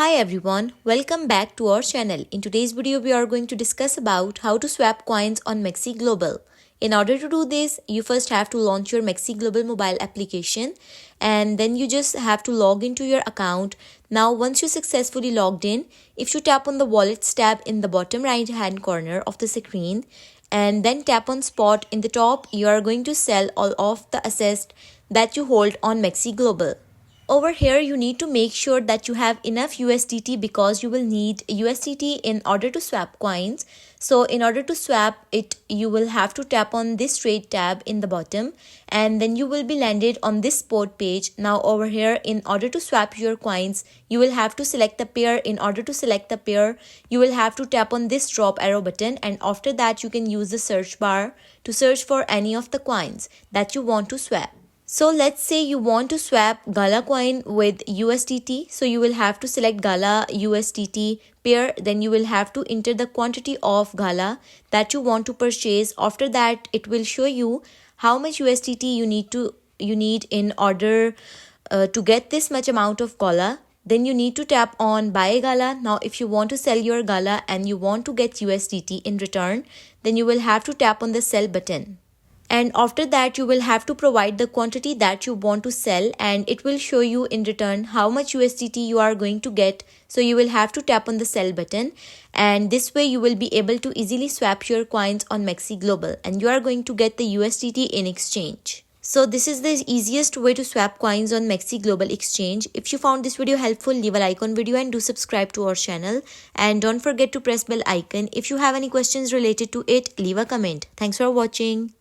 Hi everyone, welcome back to our channel. In today's video, we are going to discuss about how to swap coins on MEXC Global. In order to do this, you first have to launch your MEXC Global mobile application and then you just have to log into your account. Now, once you successfully logged in, if you tap on the Wallets tab in the bottom right hand corner of the screen and then tap on Spot in the top, you are going to sell all of the assets that you hold on MEXC Global. Over here, you need to make sure that you have enough USDT because you will need USDT in order to swap coins. So in order to swap it, you will have to tap on this trade tab in the bottom and then you will be landed on this spot page. Now over here, in order to swap your coins, you will have to select the pair. In order to select the pair, you will have to tap on this drop arrow button and after that you can use the search bar to search for any of the coins that you want to swap. So let's say you want to swap Gala coin with USDT. So you will have to select Gala USDT pair. Then you will have to enter the quantity of Gala that you want to purchase. After that, it will show you how much USDT you need in order to get this much amount of Gala. Then you need to tap on buy Gala. Now if you want to sell your Gala and you want to get USDT in return, then you will have to tap on the sell button. And after that, you will have to provide the quantity that you want to sell and it will show you in return how much USDT you are going to get. So you will have to tap on the sell button and this way you will be able to easily swap your coins on MEXC Global and you are going to get the USDT in exchange. So this is the easiest way to swap coins on MEXC Global Exchange. If you found this video helpful, leave a like on video and do subscribe to our channel. And don't forget to press bell icon. If you have any questions related to it, leave a comment. Thanks for watching.